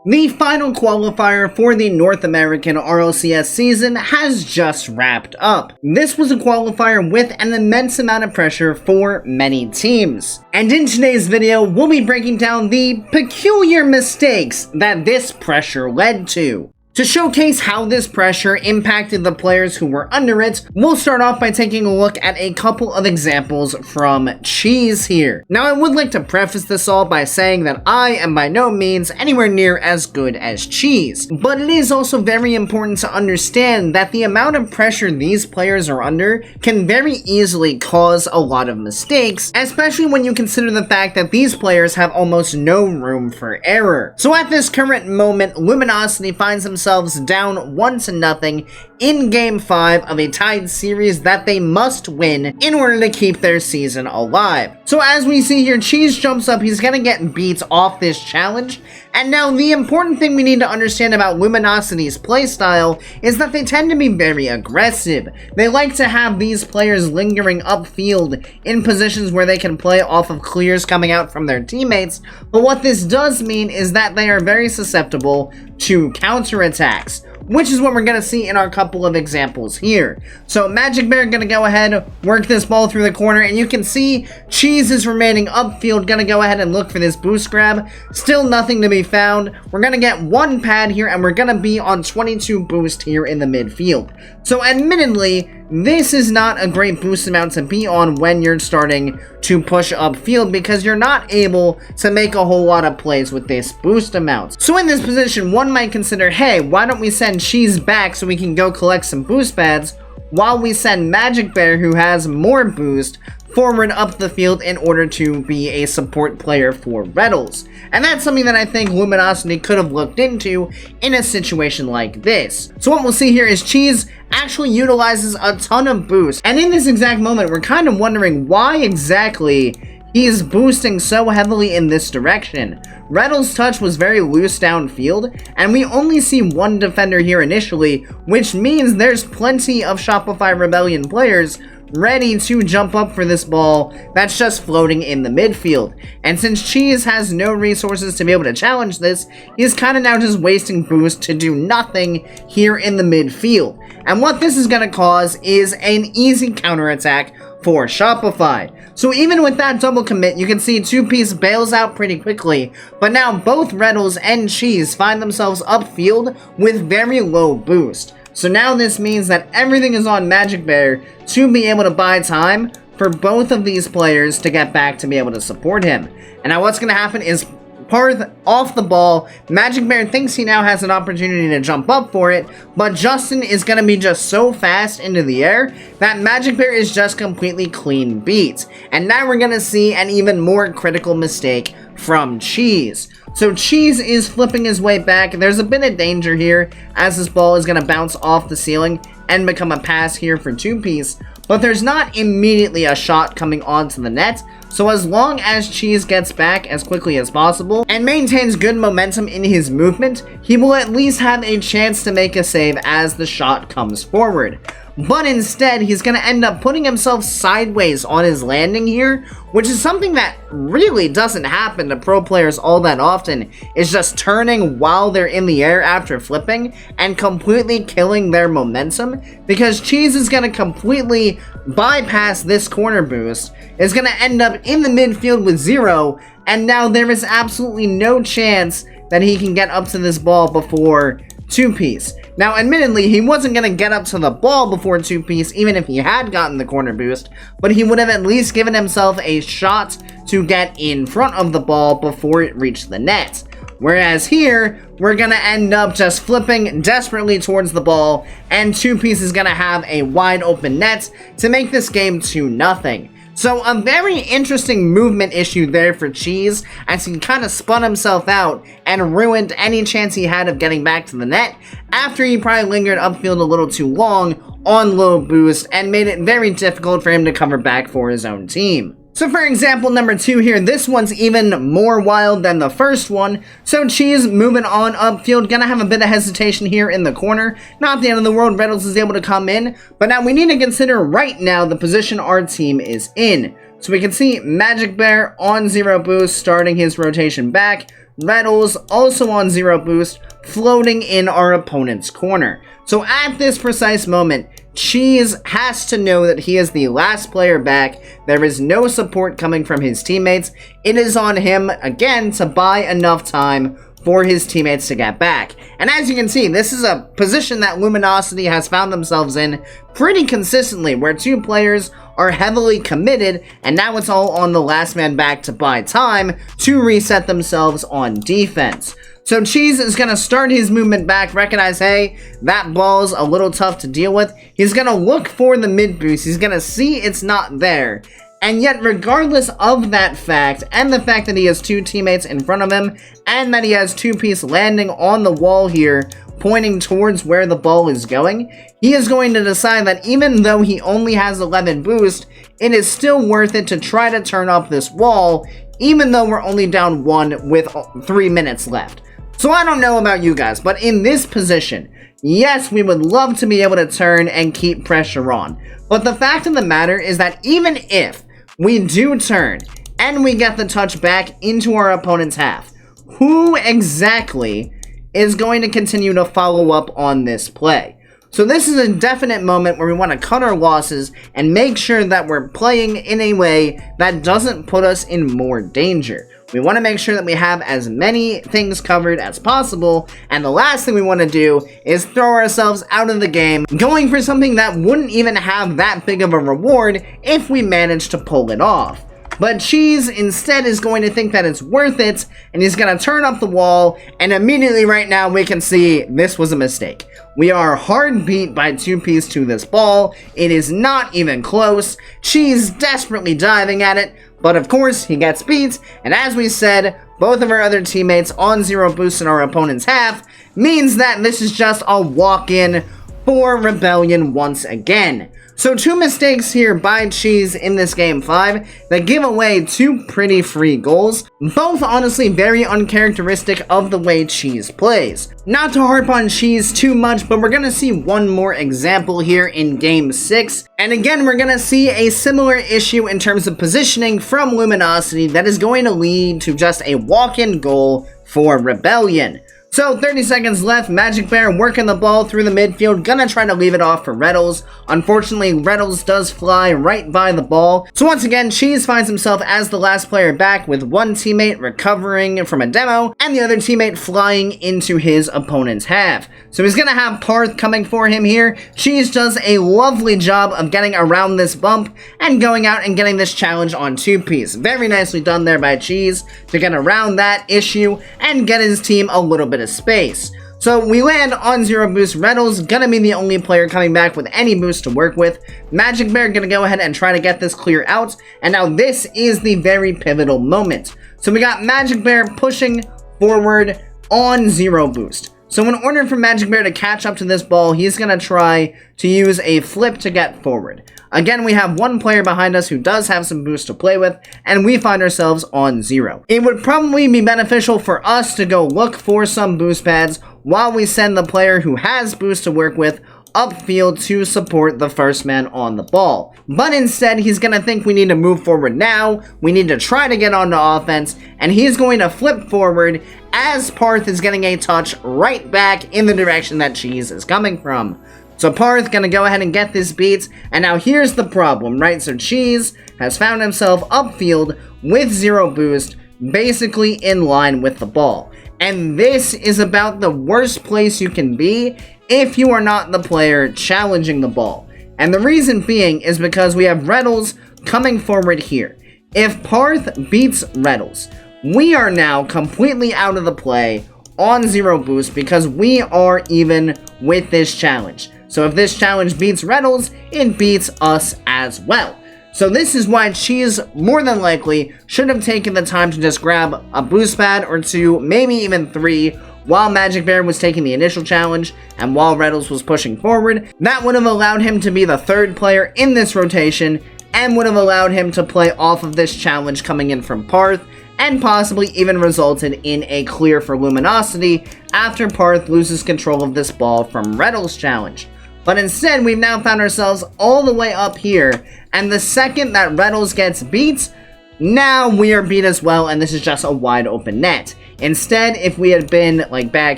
The final qualifier for the North American RLCS season has just wrapped up. This was a qualifier with an immense amount of pressure for many teams. And in today's video, we'll be breaking down the peculiar mistakes that this pressure led to. To showcase how this pressure impacted the players who were under it, we'll start off by taking a look at a couple of examples from Cheese here. Now, I would like to preface this all by saying that I am by no means anywhere near as good as Cheese, but it is also very important to understand that the amount of pressure these players are under can very easily cause a lot of mistakes, especially when you consider the fact that these players have almost no room for error. So at this current moment, Luminosity finds themselves down 1-0 in Game 5 of a tied series that they must win in order to keep their season alive. So as we see here, Cheese jumps up, he's gonna get beat off this challenge, and now the important thing we need to understand about Luminosity's playstyle is that they tend to be very aggressive. They like to have these players lingering upfield in positions where they can play off of clears coming out from their teammates, but what this does mean is that they are very susceptible to counterattacks, which is what we're going to see in our couple of examples here. So Magic Bear going to go ahead, work this ball through the corner, and you can see Cheese is remaining upfield, going to go ahead and look for this boost grab. Still nothing to be found. We're going to get one pad here, and we're going to be on 22 boost here in the midfield. So admittedly, this is not a great boost amount to be on when you're starting to push upfield because you're not able to make a whole lot of plays with this boost amount. So in this position, one might consider, hey, why don't we send Cheese back so we can go collect some boost pads while we send Magic Bear, who has more boost, forward up the field in order to be a support player for Retals. And that's something that I think Luminosity could have looked into in a situation like this. So what we'll see here is Cheese actually utilizes a ton of boost, and in this exact moment we're kind of wondering why exactly he's boosting so heavily in this direction. Retals' touch was very loose downfield, and we only see one defender here initially, which means there's plenty of Shopify Rebellion players ready to jump up for this ball that's just floating in the midfield. And since Cheese has no resources to be able to challenge this, he's kind of now just wasting boost to do nothing here in the midfield. And what this is going to cause is an easy counterattack for Shopify. So even with that double commit, you can see Two-Piece bails out pretty quickly, but now both Retals and Cheese find themselves upfield with very low boost. So now this means that everything is on Magic Bear to be able to buy time for both of these players to get back to be able to support him. And now what's going to happen is Parth off the ball, Magic Bear thinks he now has an opportunity to jump up for it, but Justin is going to be just so fast into the air that Magic Bear is just completely clean beat. And now we're going to see an even more critical mistake from Cheese. So Cheese is flipping his way back. There's a bit of danger here as this ball is going to bounce off the ceiling and become a pass here for Two-Piece, but there's not immediately a shot coming onto the net. So as long as Cheese gets back as quickly as possible and maintains good momentum in his movement, he will at least have a chance to make a save as the shot comes forward. But instead, he's going to end up putting himself sideways on his landing here, which is something that really doesn't happen to pro players all that often, is just turning while they're in the air after flipping and completely killing their momentum, because Cheese is going to completely bypass this corner boost, is going to end up in the midfield with 0, and now there is absolutely no chance that he can get up to this ball before Two-Piece. Now, admittedly, he wasn't going to get up to the ball before Two-Piece, even if he had gotten the corner boost, but he would have at least given himself a shot to get in front of the ball before it reached the net. Whereas here, we're going to end up just flipping desperately towards the ball, and Two-Piece is going to have a wide open net to make this game 2-0. So a very interesting movement issue there for Cheese, as he kind of spun himself out and ruined any chance he had of getting back to the net after he probably lingered upfield a little too long on low boost and made it very difficult for him to cover back for his own team. So for example number 2 here, this one's even more wild than the first one. So Cheese moving on upfield, gonna have a bit of hesitation here in the corner. Not the end of the world, Retals is able to come in, but now we need to consider right now the position our team is in. So we can see Magic Bear on 0 boost starting his rotation back. Reddles, also on 0 boost, floating in our opponent's corner. So at this precise moment, Cheese has to know that he is the last player back. There is no support coming from his teammates. It is on him, again, to buy enough time for his teammates to get back. And as you can see, this is a position that Luminosity has found themselves in pretty consistently, where 2 players are heavily committed, and now it's all on the last man back to buy time to reset themselves on defense. So Cheese is going to start his movement back, recognize, hey, that ball's a little tough to deal with. He's going to look for the mid boost. He's going to see it's not there. And yet, regardless of that fact, and the fact that he has 2 teammates in front of him, and that he has 2-piece landing on the wall here, pointing towards where the ball is going, he is going to decide that even though he only has 11 boost, it is still worth it to try to turn up this wall, even though we're only down 1 with 3 minutes left. So I don't know about you guys, but in this position, yes, we would love to be able to turn and keep pressure on. But the fact of the matter is that even if we do turn and we get the touch back into our opponent's half, who exactly is going to continue to follow up on this play? So this is a definite moment where we want to cut our losses and make sure that we're playing in a way that doesn't put us in more danger. We want to make sure that we have as many things covered as possible, and the last thing we want to do is throw ourselves out of the game, going for something that wouldn't even have that big of a reward if we manage to pull it off. But Cheese instead is going to think that it's worth it, and he's going to turn up the wall, and immediately right now we can see this was a mistake. We are hard beat by 2-piece to this ball. It is not even close. Cheese desperately diving at it, but of course he gets beat, and as we said, both of our other teammates on 0 boost in our opponent's half, means that this is just a walk-in for Rebellion once again. So 2 mistakes here by Cheese in this Game 5 that give away 2 pretty free goals, both honestly very uncharacteristic of the way Cheese plays. Not to harp on Cheese too much, but we're gonna see one more example here in Game 6, and again we're gonna see a similar issue in terms of positioning from Luminosity that is going to lead to just a walk-in goal for Rebellion. So 30 seconds left, Magic Bear working the ball through the midfield, gonna try to leave it off for Reddles. Unfortunately, Reddles does fly right by the ball. So once again, Cheese finds himself as the last player back with 1 teammate recovering from a demo, and the other teammate flying into his opponent's half. So he's gonna have Parth coming for him here. Cheese does a lovely job of getting around this bump, and going out and getting this challenge on 2-piece. Very nicely done there by Cheese to get around that issue, and get his team a little bit of space. So we land on 0 boost. Reddles gonna be the only player coming back with any boost to work with. Magic Bear gonna go ahead and try to get this clear out, and now this is the very pivotal moment. So we got Magic Bear pushing forward on 0 boost. So in order for Magic Bear to catch up to this ball, he's gonna try to use a flip to get forward. Again, we have 1 player behind us who does have some boost to play with, and we find ourselves on 0. It would probably be beneficial for us to go look for some boost pads while we send the player who has boost to work with upfield to support the first man on the ball. But instead, he's going to think we need to move forward now, we need to try to get onto offense, and he's going to flip forward as Parth is getting a touch right back in the direction that Cheese is coming from. So Parth gonna go ahead and get this beat, and now here's the problem, right? So Cheese has found himself upfield with 0 boost, basically in line with the ball. And this is about the worst place you can be if you are not the player challenging the ball. And the reason being is because we have Reddles coming forward here. If Parth beats Reddles, we are now completely out of the play on 0 boost because we are even with this challenge. So if this challenge beats Reddles, it beats us as well. So this is why Cheese more than likely should have taken the time to just grab a boost pad or 2, maybe even 3, while Magic Bear was taking the initial challenge and while Reddles was pushing forward. That would have allowed him to be the 3rd player in this rotation and would have allowed him to play off of this challenge coming in from Parth, and possibly even resulted in a clear for Luminosity after Parth loses control of this ball from Reddles' challenge. But instead, we've now found ourselves all the way up here, and the second that Reddles gets beat, now we are beat as well, and this is just a wide open net. Instead, if we had been like back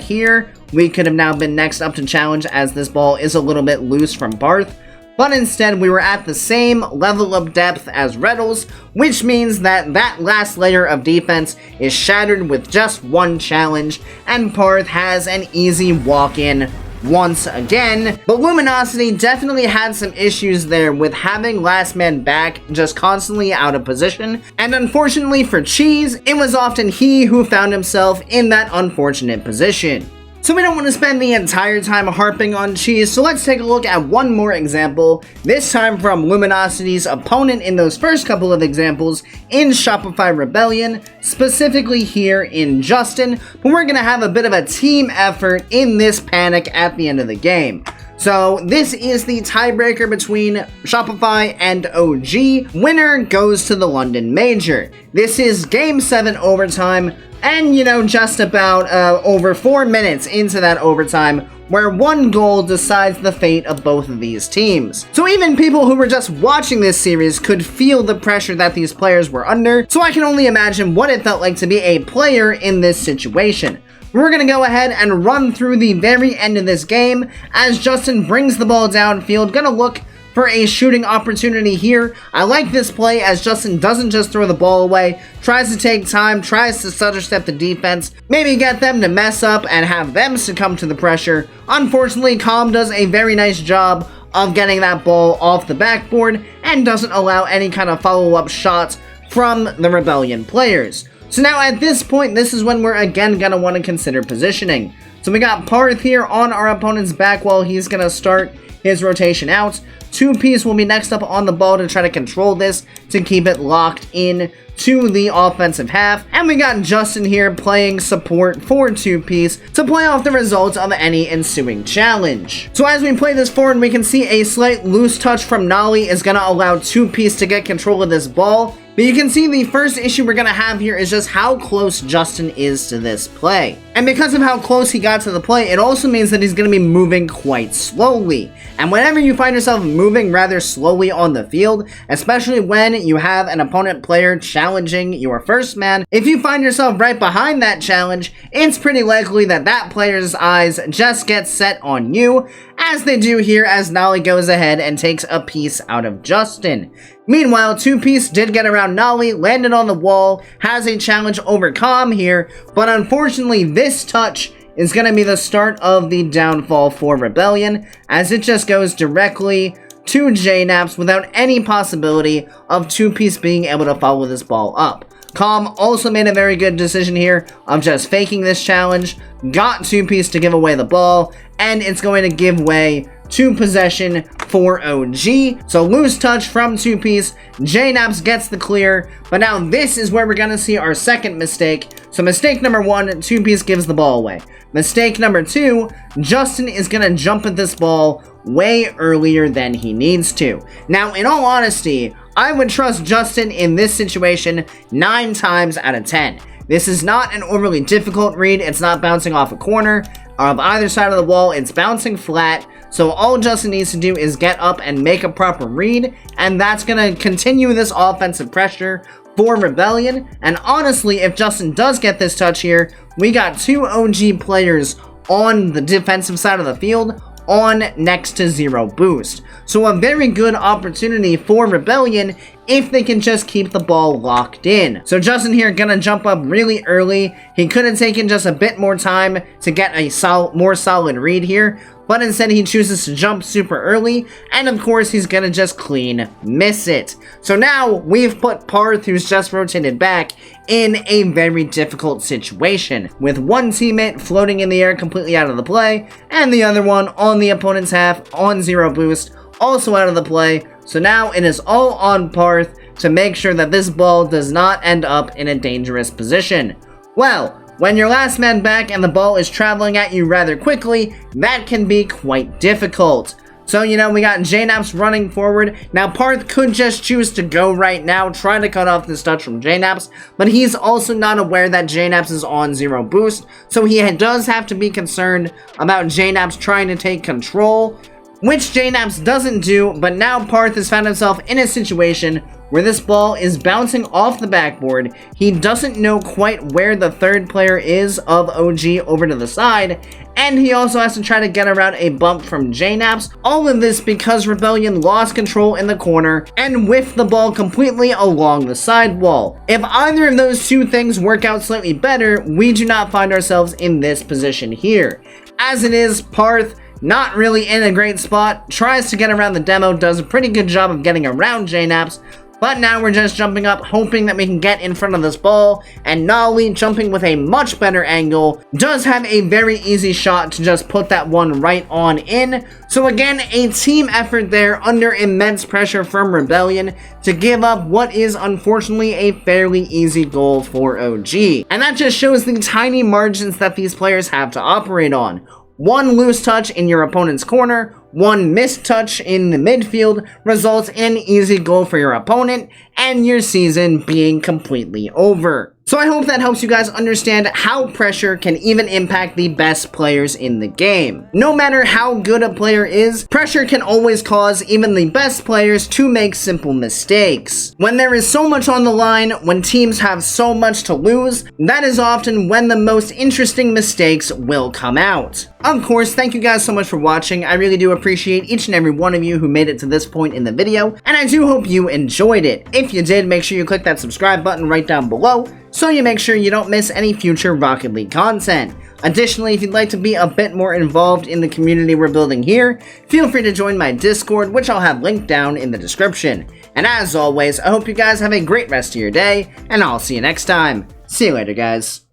here, we could have now been next up to challenge, as this ball is a little bit loose from Barth. But instead, we were at the same level of depth as Reddles, which means that that last layer of defense is shattered with just one challenge, and Parth has an easy walk-in once again. But Luminosity definitely had some issues there with having last man back just constantly out of position, and unfortunately for Cheese, it was often he who found himself in that unfortunate position. So we don't want to spend the entire time harping on Cheese, so let's take a look at one more example, this time from Luminosity's opponent in those first couple of examples in Shopify Rebellion, specifically here in Justin, but we're going to have a bit of a team effort in this panic at the end of the game. So this is the tiebreaker between Shopify and OG. Winner goes to the London Major. This is Game 7 overtime, and just about over 4 minutes into that overtime, where one goal decides the fate of both of these teams. So even people who were just watching this series could feel the pressure that these players were under, so I can only imagine what it felt like to be a player in this situation. We're going to go ahead and run through the very end of this game as Justin brings the ball downfield, going to look for a shooting opportunity here. I like this play as Justin doesn't just throw the ball away, tries to take time, tries to stutter step the defense, maybe get them to mess up and have them succumb to the pressure. Unfortunately, Calm does a very nice job of getting that ball off the backboard and doesn't allow any kind of follow-up shots from the Rebellion players. So now at this point, this is when we're again going to want to consider positioning. So we got Parth here on our opponent's back wall. He's going to start his rotation out. 2-piece will be next up on the ball to try to control this, to keep it locked in to the offensive half. And we got Justin here playing support for 2-piece to play off the results of any ensuing challenge. So as we play this forward, we can see a slight loose touch from Nolly is going to allow 2-piece to get control of this ball. But you can see the first issue we're going to have here is just how close Justin is to this play. And because of how close he got to the play, it also means that he's going to be moving quite slowly. And whenever you find yourself moving rather slowly on the field, especially when you have an opponent player challenging your first man, if you find yourself right behind that challenge, it's pretty likely that that player's eyes just get set on you, as they do here as Nolly goes ahead and takes a piece out of Justin. Meanwhile, 2-piece did get around Nolly, landed on the wall, has a challenge over Calm here, but unfortunately this touch is going to be the start of the downfall for Rebellion, as it just goes directly to JNaps without any possibility of 2-piece being able to follow this ball up. Calm also made a very good decision here of just faking this challenge, got 2-piece to give away the ball, and it's going to give way to possession for OG. So loose touch from 2-piece, JNaps gets the clear, but now this is where we're going to see our second mistake. So mistake number 1, 2-piece gives the ball away. Mistake number 2, Justin is going to jump at this ball way earlier than he needs to. Now, in all honesty, I would trust Justin in this situation 9 times out of 10. This is not an overly difficult read. It's not bouncing off a corner of either side of the wall. It's bouncing flat. So all Justin needs to do is get up and make a proper read, and that's going to continue this offensive pressure for Rebellion. And honestly, if Justin does get this touch here, we got 2 OG players on the defensive side of the field on next to 0 boost. So a very good opportunity for Rebellion if they can just keep the ball locked in. So Justin here gonna jump up really early. He could have taken just a bit more time to get a more solid read here, but instead he chooses to jump super early, and of course he's gonna just clean miss it. So now we've put Parth, who's just rotated back, in a very difficult situation, with one teammate floating in the air completely out of the play, and the other one on the opponent's half on 0 boost, also out of the play. So now it is all on Parth to make sure that this ball does not end up in a dangerous position. Well, when you're last man back and the ball is traveling at you rather quickly, that can be quite difficult. So, we got JNaps running forward. Now, Parth could just choose to go right now, trying to cut off this touch from JNaps, but he's also not aware that JNaps is on 0 boost, so he does have to be concerned about JNaps trying to take control, which JNaps doesn't do, but now Parth has found himself in a situation where this ball is bouncing off the backboard. He doesn't know quite where the third player is of OG over to the side, and he also has to try to get around a bump from JNaps. All of this because Rebellion lost control in the corner and whiffed the ball completely along the sidewall. If either of those two things work out slightly better, we do not find ourselves in this position here. As it is, Parth, not really in a great spot, tries to get around the demo, does a pretty good job of getting around JNaps, but now we're just jumping up, hoping that we can get in front of this ball, and Nolly, jumping with a much better angle, does have a very easy shot to just put that one right on in. So again, a team effort there under immense pressure from Rebellion to give up what is unfortunately a fairly easy goal for OG. And that just shows the tiny margins that these players have to operate on. One loose touch in your opponent's corner, one missed touch in the midfield results in an easy goal for your opponent, and your season being completely over. So I hope that helps you guys understand how pressure can even impact the best players in the game. No matter how good a player is, pressure can always cause even the best players to make simple mistakes. When there is so much on the line, when teams have so much to lose, that is often when the most interesting mistakes will come out. Of course, thank you guys so much for watching. I really do appreciate each and every one of you who made it to this point in the video, and I do hope you enjoyed it. If you did, make sure you click that subscribe button right down below, so you make sure you don't miss any future Rocket League content. Additionally, if you'd like to be a bit more involved in the community we're building here, feel free to join my Discord, which I'll have linked down in the description. And as always, I hope you guys have a great rest of your day, and I'll see you next time. See you later, guys.